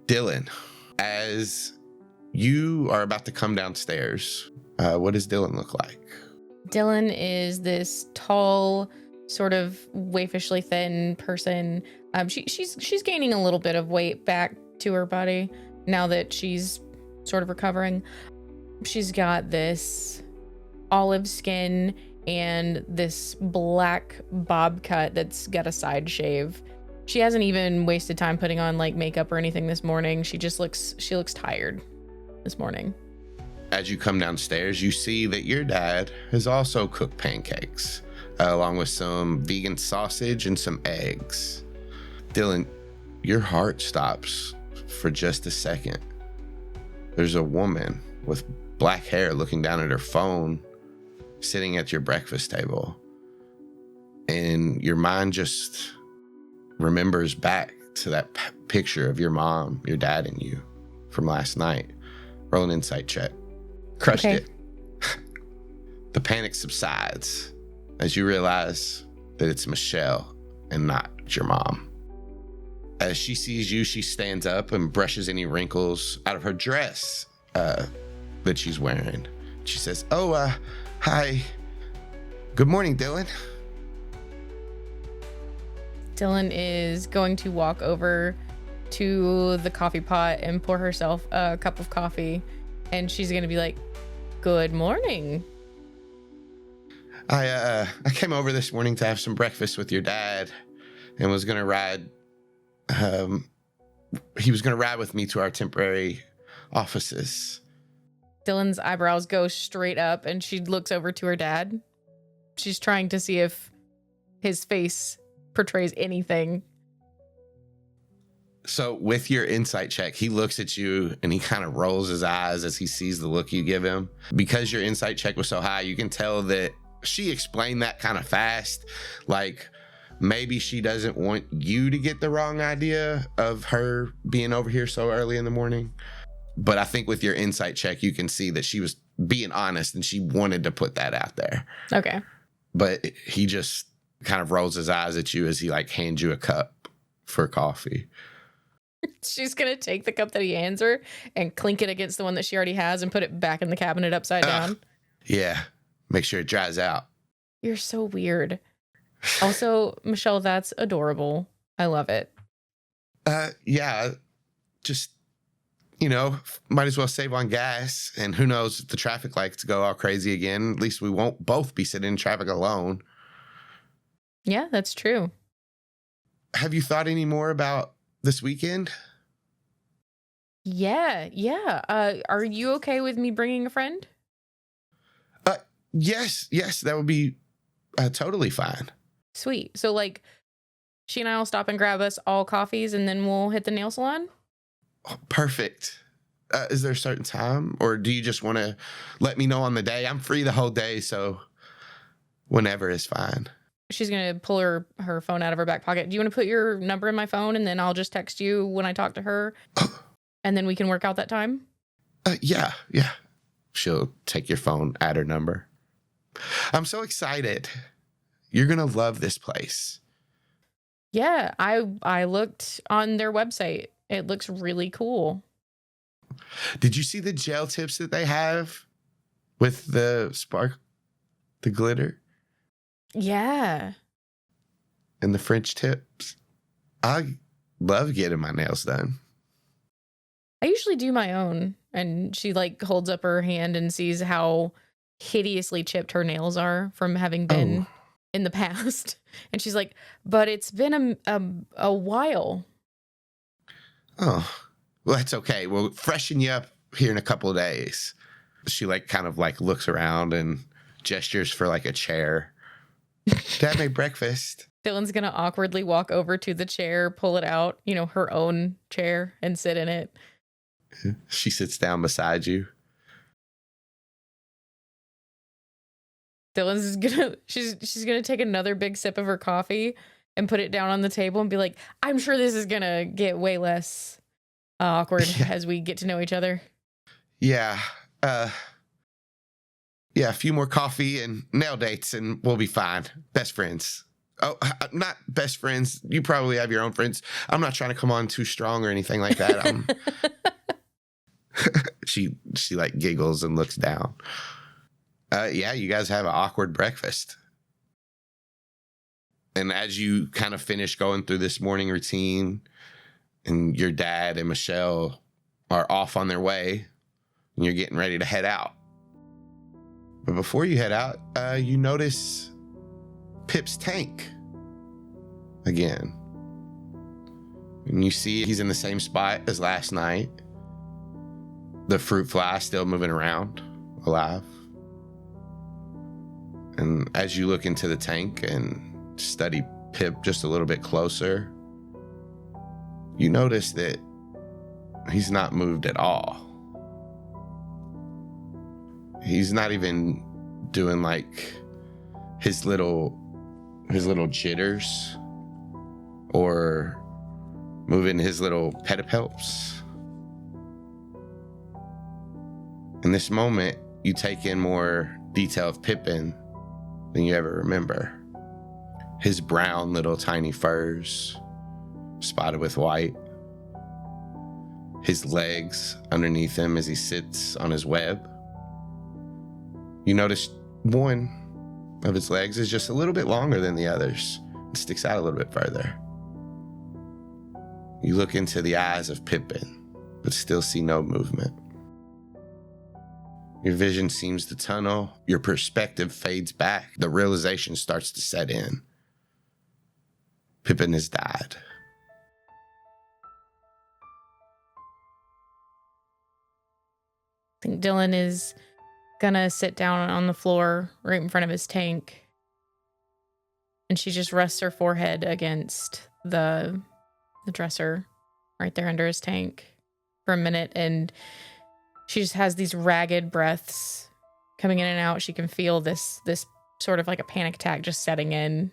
Dylan, as you are about to come downstairs, what does Dylan look like? Dylan is this tall, sort of waifishly thin person. She's gaining a little bit of weight back to her body now that she's sort of recovering. She's got this olive skin and this black bob cut that's got a side shave. She hasn't even wasted time putting on like makeup or anything this morning. She looks tired this morning. As you come downstairs, you see that your dad has also cooked pancakes, along with some vegan sausage and some eggs. Dylan, your heart stops for just a second. There's a woman with black hair looking down at her phone, sitting at your breakfast table. And your mind just remembers back to that picture of your mom, your dad, and you from last night. Roll an insight check. Crushed it. The panic subsides as you realize that it's Michelle and not your mom. As she sees you, she stands up and brushes any wrinkles out of her dress that she's wearing. She says, hi. Good morning, Dylan. Dylan is going to walk over to the coffee pot and pour herself a cup of coffee. And she's going to be like, good morning. I came over this morning to have some breakfast with your dad and was going to ride. He was going to ride with me to our temporary offices. Dylan's eyebrows go straight up and she looks over to her dad. She's trying to see if his face portrays anything. So with your insight check, he looks at you and he kind of rolls his eyes as he sees the look you give him. Because your insight check was so high, you can tell that she explained that kind of fast. Like maybe she doesn't want you to get the wrong idea of her being over here so early in the morning. But I think with your insight check, you can see that she was being honest and she wanted to put that out there. Okay. But he just kind of rolls his eyes at you as he like hands you a cup for coffee. She's going to take the cup that he hands her and clink it against the one that she already has and put it back in the cabinet upside down. Yeah. Make sure it dries out. You're so weird. Also, Michelle, that's adorable. I love it. Yeah. Just, might as well save on gas. And who knows if the traffic lights go all crazy again. At least we won't both be sitting in traffic alone. Yeah, that's true. Have you thought any more about this weekend? Yeah. Are you okay with me bringing a friend? Yes, that would be totally fine. Sweet. So like she and I will stop and grab us all coffees and then we'll hit the nail salon? Oh, perfect. Is there a certain time or do you just want to let me know on the day? I'm free the whole day, so whenever is fine. She's going to pull her phone out of her back pocket. Do you want to put your number in my phone and then I'll just text you when I talk to her and then we can work out that time? Yeah. She'll take your phone, add her number. I'm so excited. You're going to love this place. Yeah, I looked on their website. It looks really cool. Did you see the gel tips that they have with the spark, the glitter? Yeah. And the French tips? I love getting my nails done. I usually do my own. And she like holds up her hand and sees how hideously chipped her nails are from having been in the past. And she's like, but it's been a while. Oh, well, that's okay. We'll freshen you up here in a couple of days. She like kind of like looks around and gestures for like a chair. Dad made breakfast. Dylan's going to awkwardly walk over to the chair, pull it out, her own chair and sit in it. She sits down beside you. Dylan's she's gonna take another big sip of her coffee and put it down on the table and be like, I'm sure this is gonna get way less awkward as we get to know each other. Yeah. A few more coffee and nail dates and we'll be fine. Best friends. Oh, not best friends. You probably have your own friends. I'm not trying to come on too strong or anything like that. She like giggles and looks down. Yeah, you guys have an awkward breakfast. And as you kind of finish going through this morning routine, and your dad and Michelle are off on their way, and you're getting ready to head out. But before you head out, you notice Pip's tank again. And you see he's in the same spot as last night. The fruit fly still moving around, alive. And as you look into the tank and study Pip just a little bit closer, you notice that he's not moved at all. He's not even doing like his little jitters or moving his little pedipalps. In this moment, you take in more detail of Pippin than you ever remember. His brown little tiny furs, spotted with white. His legs underneath him as he sits on his web. You notice one of his legs is just a little bit longer than the others. It sticks out a little bit further. You look into the eyes of Pippin, but still see no movement. Your vision seems to tunnel. Your perspective fades back. The realization starts to set in. Pippin has died. I think Dylan is gonna sit down on the floor right in front of his tank. And she just rests her forehead against the dresser right there under his tank for a minute, and she just has these ragged breaths coming in and out. She can feel this sort of like a panic attack just setting in.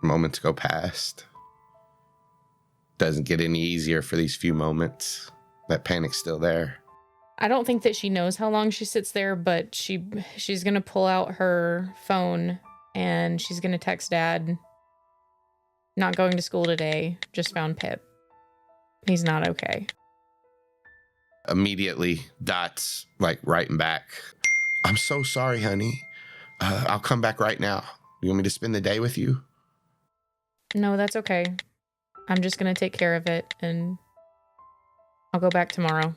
Moments go past. Doesn't get any easier for these few moments. That panic's still there. I don't think that she knows how long she sits there, but she's gonna pull out her phone and she's gonna text Dad. Not going to school today. Just found Pip. He's not okay. Immediately, Dot's like writing back. I'm so sorry, honey. I'll come back right now. You want me to spend the day with you? No, that's okay. I'm just gonna take care of it and I'll go back tomorrow.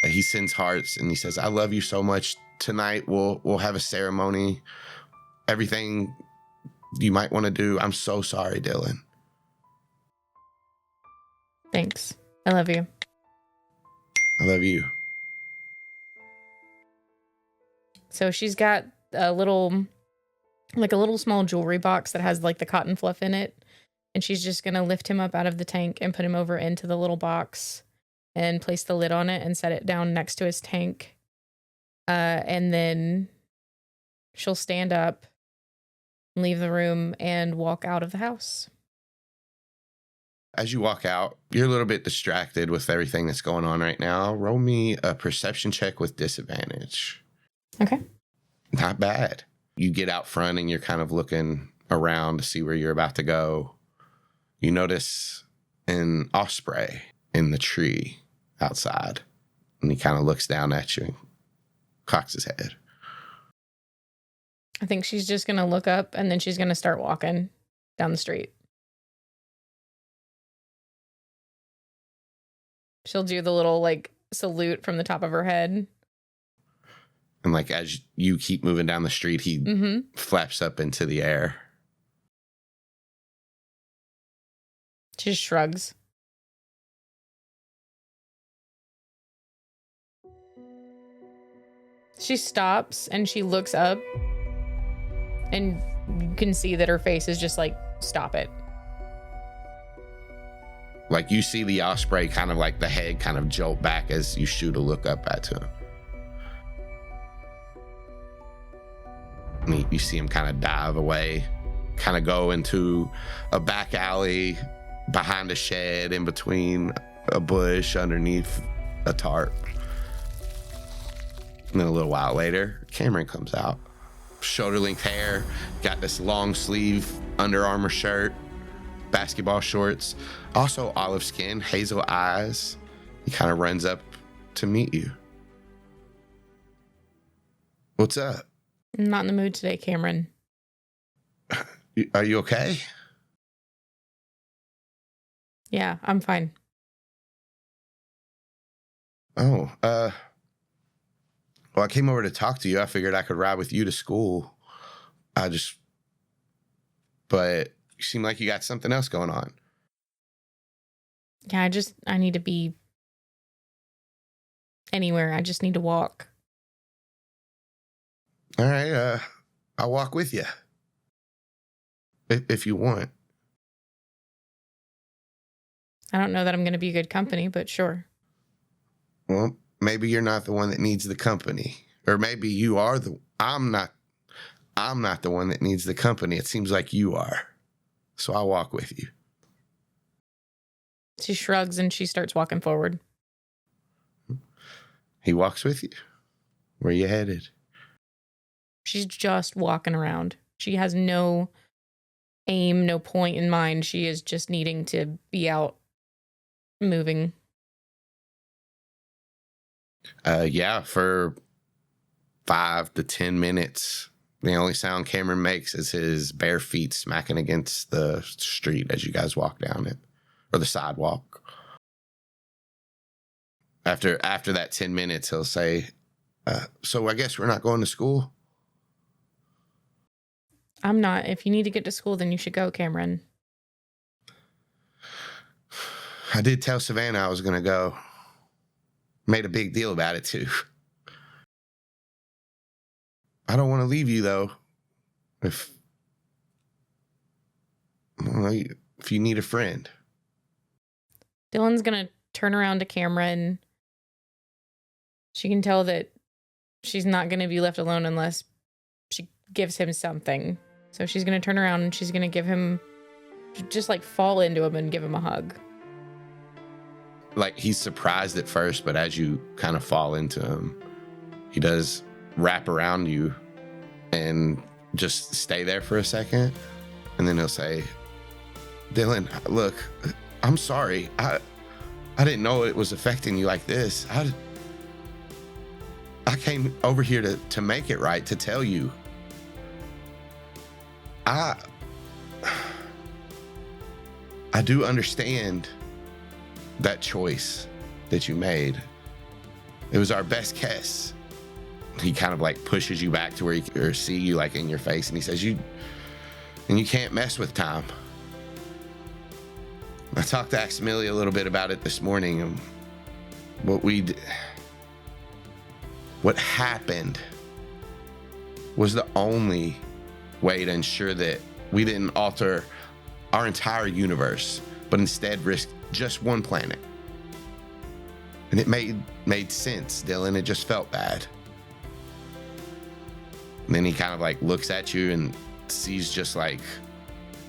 He sends hearts and he says, I love you so much. Tonight we'll have a ceremony. Everything you might want to do. I'm so sorry, Dylan. Thanks. I love you. I love you. So she's got a little small jewelry box that has like the cotton fluff in it. And she's just going to lift him up out of the tank and put him over into the little box and place the lid on it and set it down next to his tank. And then she'll stand up, leave the room, and walk out of the house. As you walk out, you're a little bit distracted with everything that's going on right now. Roll me a perception check with disadvantage. Okay. Not bad. You get out front and you're kind of looking around to see where you're about to go. You notice an osprey in the tree outside. And he kind of looks down at you and cocks his head. I think she's just going to look up and then she's going to start walking down the street. She'll do the little like salute from the top of her head. And like as you keep moving down the street, he flaps up into the air. She just shrugs. She stops and she looks up. And you can see that her face is just like, stop it. Like you see the osprey kind of like the head kind of jolt back as you shoot a look up at him. And you see him kind of dive away, kind of go into a back alley behind a shed in between a bush underneath a tarp. And then a little while later, Kamren comes out. shoulder length hair, got this long sleeve Under Armour shirt, basketball shorts, also olive skin, hazel eyes. He kind of runs up to meet you. What's up? I'm not in the mood today, Kamren. Are you okay? Yeah, I'm fine. Oh, well, I came over to talk to you. I figured I could ride with you to school. But you seem like you got something else going on. Yeah, I need to be anywhere. I just need to walk. All right, I'll walk with you. If you want. I don't know that I'm going to be good company, but sure. Well, maybe you're not the one that needs the company. Or maybe you are I'm not the one that needs the company. It seems like you are. So I'll walk with you. She shrugs and she starts walking forward. He walks with you. Where you headed? She's just walking around. She has no aim, no point in mind. She is just needing to be out moving. Yeah, for 5 to 10 minutes, the only sound Kamren makes is his bare feet smacking against the street as you guys walk down it, or the sidewalk. After that 10 minutes, he'll say, so I guess we're not going to school? I'm not. If you need to get to school, then you should go, Kamren. I did tell Savannah I was going to go. Made a big deal about it, too. I don't want to leave you, though. If you need a friend. Dylan's going to turn around to Kamren. She can tell that she's not going to be left alone unless she gives him something. So she's going to turn around and she's going to give him, just like fall into him and give him a hug. Like, he's surprised at first, but as you kind of fall into him, he does wrap around you and just stay there for a second. And then he'll say, Dylan, look, I'm sorry. I didn't know it was affecting you like this. I came over here to make it right, to tell you. I do understand that choice that you made. It was our best guess. He kind of like pushes you back to where he can see you like in your face, and he says, you can't mess with time. I talked to Aximili a little bit about it this morning, and what happened was the only way to ensure that we didn't alter our entire universe, but instead risk just one planet. And it made sense, Dylan. It just felt bad. And then he kind of like looks at you and sees just like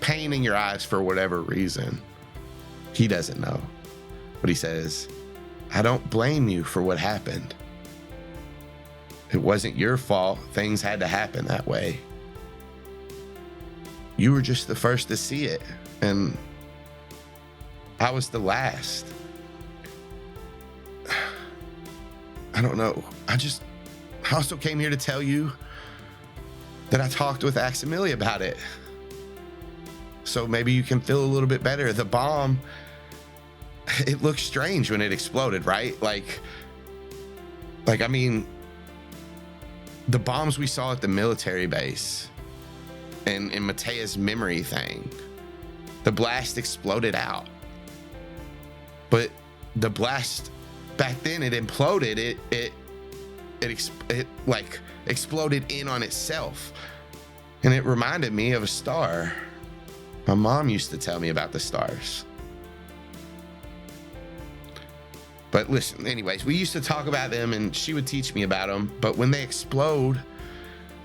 pain in your eyes for whatever reason. He doesn't know. But he says, I don't blame you for what happened. It wasn't your fault. Things had to happen that way. You were just the first to see it, and I was the last. I don't know. I also came here to tell you that I talked with Aximili about it. So maybe you can feel a little bit better. The bomb, it looked strange when it exploded, right? Like, I mean, the bombs we saw at the military base and in Matea's memory thing, the blast exploded out. But the blast back then, it imploded. It like exploded in on itself. And it reminded me of a star. My mom used to tell me about the stars. But listen, anyways, we used to talk about them and she would teach me about them. But when they explode,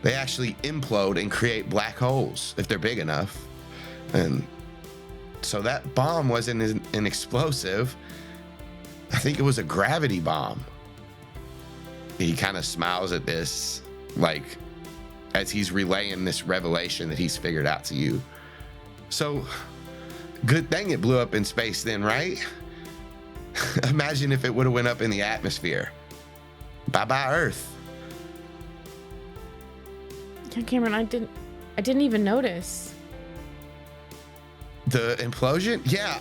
they actually implode and create black holes if they're big enough. And so that bomb wasn't an explosive. I think it was a gravity bomb. He kind of smiles at this, like as he's relaying this revelation that he's figured out to you. So, good thing it blew up in space then, right? Imagine if it would have went up in the atmosphere. Bye-bye, Earth. Yeah, Kamren, I didn't even notice. The implosion? Yeah,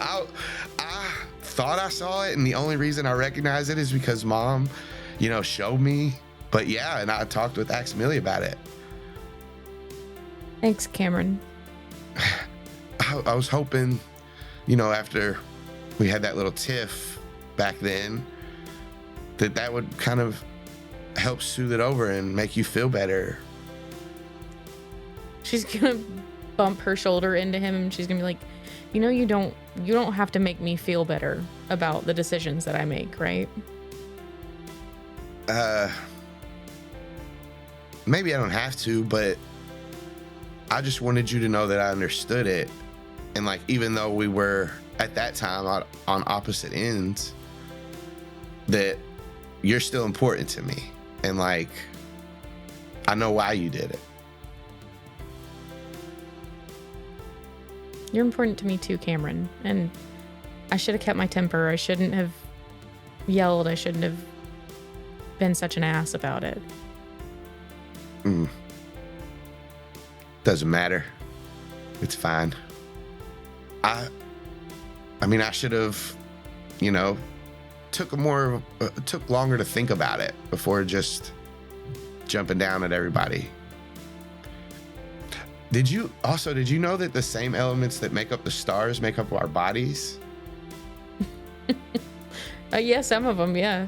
I thought I saw it, and the only reason I recognize it is because Mom, showed me. But yeah, and I talked with Aximili about it. Thanks, Kamren. I was hoping, after we had that little tiff back then, that would kind of help soothe it over and make you feel better. She's gonna bump her shoulder into him, and she's gonna be like, you don't have to make me feel better about the decisions that I make, right? Maybe I don't have to, but I just wanted you to know that I understood it. And like, even though we were at that time on opposite ends, that you're still important to me. And like, I know why you did it. You're important to me too, Kamren. And I should have kept my temper. I shouldn't have yelled. I shouldn't have been such an ass about it. Doesn't matter. It's fine. I mean, I should have, took longer to think about it before just jumping down at everybody. Did you know that the same elements that make up the stars make up our bodies? Yeah, some of them, yeah.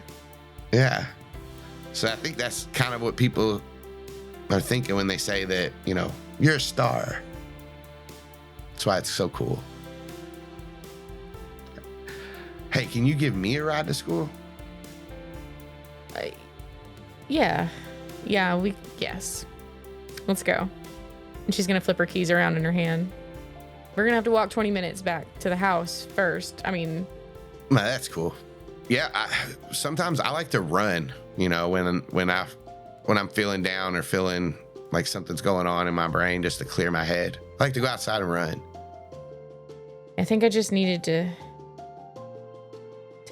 Yeah. So I think that's kind of what people are thinking when they say that, you're a star. That's why it's so cool. Hey, can you give me a ride to school? Yeah. Yes. Let's go. And she's going to flip her keys around in her hand. We're going to have to walk 20 minutes back to the house first. I mean... That's cool. Yeah, sometimes I like to run, when I'm feeling down or feeling like something's going on in my brain, just to clear my head. I like to go outside and run. I think I just needed to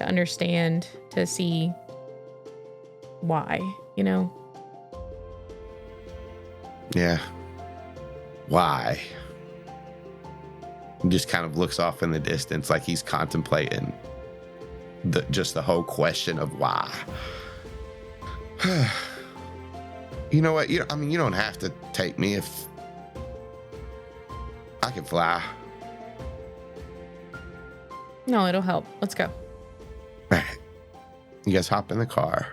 understand, to see why, Yeah. Why? He just kind of looks off in the distance like he's contemplating the whole question of why. You know what? You don't have to take me if I can fly. No, it'll help. Let's go. All right. You guys hop in the car.